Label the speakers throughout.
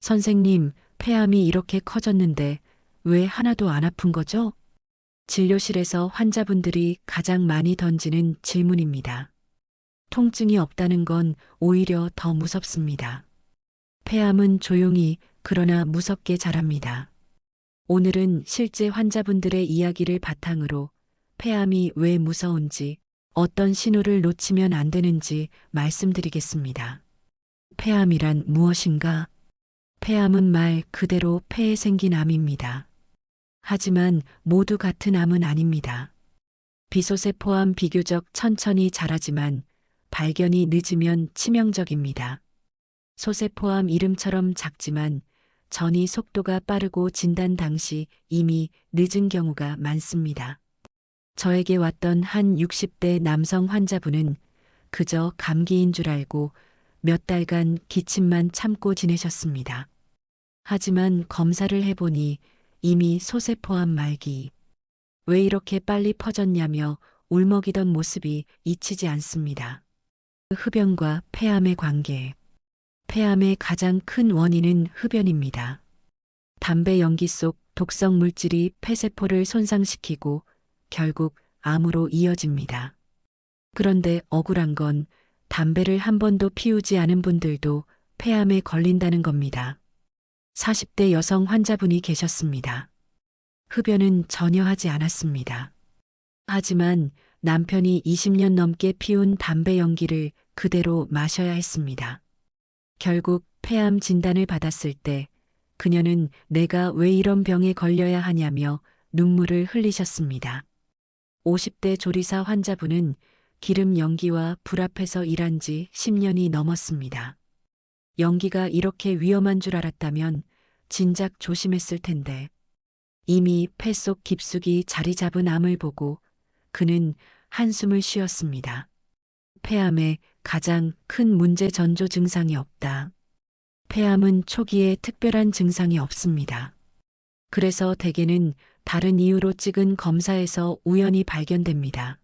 Speaker 1: 선생님, 폐암이 이렇게 커졌는데 왜 하나도 안 아픈 거죠? 진료실에서 환자분들이 가장 많이 던지는 질문입니다. 통증이 없다는 건 오히려 더 무섭습니다. 폐암은 조용히 그러나 무섭게 자랍니다. 오늘은 실제 환자분들의 이야기를 바탕으로 폐암이 왜 무서운지, 어떤 신호를 놓치면 안 되는지 말씀드리겠습니다. 폐암이란 무엇인가? 폐암은 말 그대로 폐에 생긴 암입니다. 하지만 모두 같은 암은 아닙니다. 비소세포암 비교적 천천히 자라지만 발견이 늦으면 치명적입니다. 소세포암 이름처럼 작지만 전이 속도가 빠르고 진단 당시 이미 늦은 경우가 많습니다. 저에게 왔던 한 60대 남성 환자분은 그저 감기인 줄 알고 몇 달간 기침만 참고 지내셨습니다. 하지만 검사를 해보니 이미 소세포암 말기. 왜 이렇게 빨리 퍼졌냐며 울먹이던 모습이 잊히지 않습니다. 흡연과 폐암의 관계. 폐암의 가장 큰 원인은 흡연입니다. 담배 연기 속 독성 물질이 폐세포를 손상시키고 결국 암으로 이어집니다. 그런데 억울한 건 담배를 한 번도 피우지 않은 분들도 폐암에 걸린다는 겁니다. 40대 여성 환자분이 계셨습니다. 흡연은 전혀 하지 않았습니다. 하지만 남편이 20년 넘게 피운 담배 연기를 그대로 마셔야 했습니다. 결국 폐암 진단을 받았을 때 그녀는 내가 왜 이런 병에 걸려야 하냐며 눈물을 흘리셨습니다. 50대 조리사 환자분은 기름 연기와 불 앞에서 일한 지 10년이 넘었습니다. 연기가 이렇게 위험한 줄 알았다면 진작 조심했을 텐데 이미 폐 속 깊숙이 자리 잡은 암을 보고 그는 한숨을 쉬었습니다. 폐암의 가장 큰 문제 전조 증상이 없다. 폐암은 초기에 특별한 증상이 없습니다. 그래서 대개는 다른 이유로 찍은 검사에서 우연히 발견됩니다.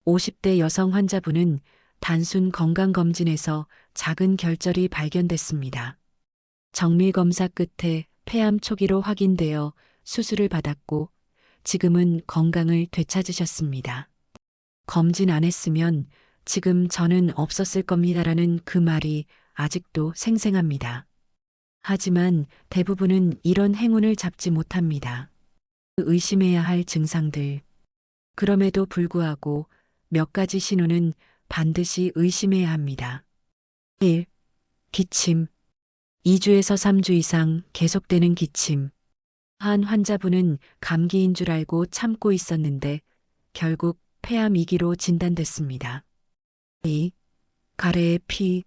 Speaker 1: 50대 여성 환자분은 단순 건강검진에서 작은 결절이 발견됐습니다. 정밀 검사 끝에 폐암 초기로 확인되어 수술을 받았고 지금은 건강을 되찾으셨습니다. 검진 안 했으면 지금 저는 없었을 겁니다라는 그 말이 아직도 생생합니다. 하지만 대부분은 이런 행운을 잡지 못합니다. 의심해야 할 증상들. 그럼에도 불구하고 몇 가지 신호는 반드시 의심해야 합니다. 1. 기침. 2주에서 3주 이상 계속되는 기침. 한 환자분은 감기인 줄 알고 참고 있었는데 결국 폐암 2기로 진단됐습니다. 2. 가래의 피.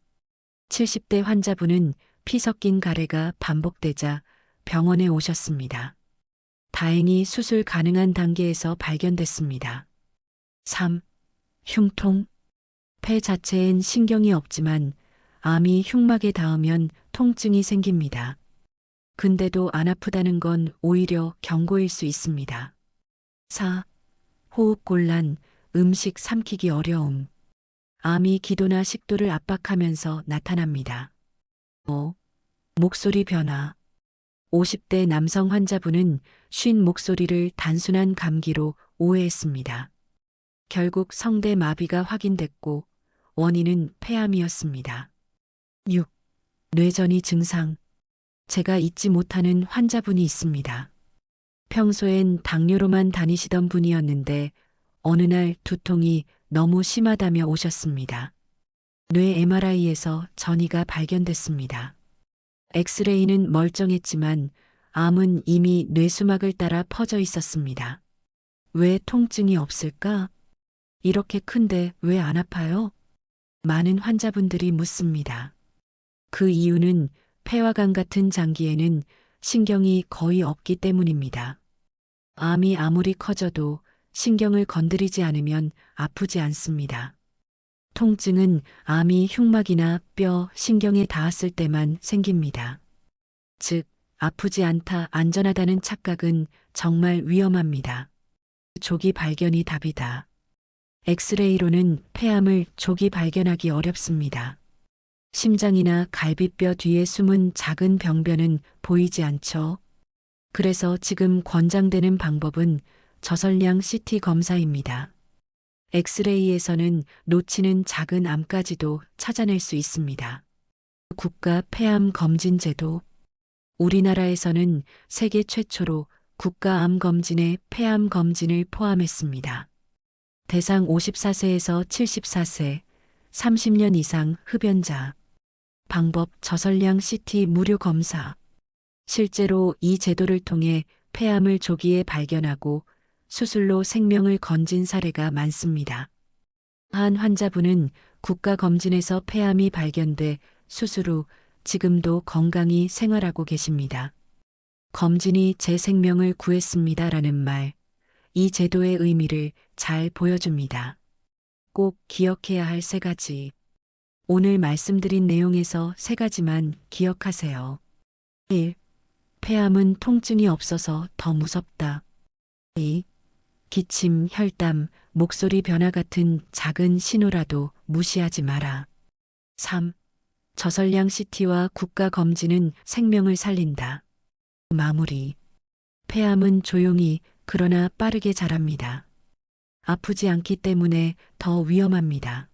Speaker 1: 70대 환자분은 피 섞인 가래가 반복되자 병원에 오셨습니다. 다행히 수술 가능한 단계에서 발견됐습니다. 3. 흉통. 폐 자체엔 신경이 없지만 암이 흉막에 닿으면 통증이 생깁니다. 근데도 안 아프다는 건 오히려 경고일 수 있습니다. 4. 호흡곤란, 음식 삼키기 어려움. 암이 기도나 식도를 압박하면서 나타납니다. 5. 목소리 변화. 50대 남성 환자분은 쉰 목소리를 단순한 감기로 오해했습니다. 결국 성대 마비가 확인됐고 원인은 폐암이었습니다. 6. 뇌전이 증상. 제가 잊지 못하는 환자분이 있습니다. 평소엔 당뇨로만 다니시던 분이었는데 어느 날 두통이 너무 심하다며 오셨습니다. 뇌 MRI에서 전이가 발견됐습니다. 엑스레이는 멀쩡했지만 암은 이미 뇌수막을 따라 퍼져 있었습니다. 왜 통증이 없을까? 이렇게 큰데 왜 안 아파요? 많은 환자분들이 묻습니다. 그 이유는 폐와관 같은 장기에는 신경이 거의 없기 때문입니다. 암이 아무리 커져도 신경을 건드리지 않으면 아프지 않습니다. 통증은 암이 흉막이나 뼈, 신경에 닿았을 때만 생깁니다. 즉, 아프지 않다, 안전하다는 착각은 정말 위험합니다. 조기 발견이 답이다. 엑스레이로는 폐암을 조기 발견하기 어렵습니다. 심장이나 갈비뼈 뒤에 숨은 작은 병변은 보이지 않죠. 그래서 지금 권장되는 방법은 저설량 CT 검사입니다. 엑스레이에서는 놓치는 작은 암까지도 찾아낼 수 있습니다. 국가 폐암 검진 제도. 우리나라에서는 세계 최초로 국가암 검진에 폐암 검진을 포함했습니다. 대상 54세에서 74세, 30년 이상 흡연자. 방법 저설량 CT 무료 검사. 실제로 이 제도를 통해 폐암을 조기에 발견하고 수술로 생명을 건진 사례가 많습니다. 한 환자분은 국가검진에서 폐암이 발견돼 수술 후 지금도 건강히 생활하고 계십니다. 검진이 제 생명을 구했습니다라는 말, 이 제도의 의미를 잘 보여줍니다. 꼭 기억해야 할 세 가지. 오늘 말씀드린 내용에서 세 가지만 기억하세요. 1. 폐암은 통증이 없어서 더 무섭다. 2. 기침, 혈담, 목소리 변화 같은 작은 신호라도 무시하지 마라. 3. 저설량 CT와 국가 검진은 생명을 살린다. 마무리. 폐암은 조용히 그러나 빠르게 자랍니다. 아프지 않기 때문에 더 위험합니다.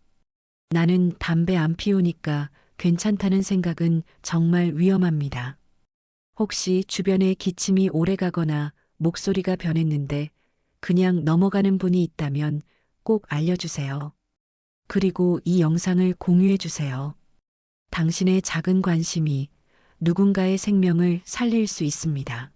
Speaker 1: 나는 담배 안 피우니까 괜찮다는 생각은 정말 위험합니다. 혹시 주변에 기침이 오래 가거나 목소리가 변했는데 그냥 넘어가는 분이 있다면 꼭 알려주세요. 그리고 이 영상을 공유해주세요. 당신의 작은 관심이 누군가의 생명을 살릴 수 있습니다.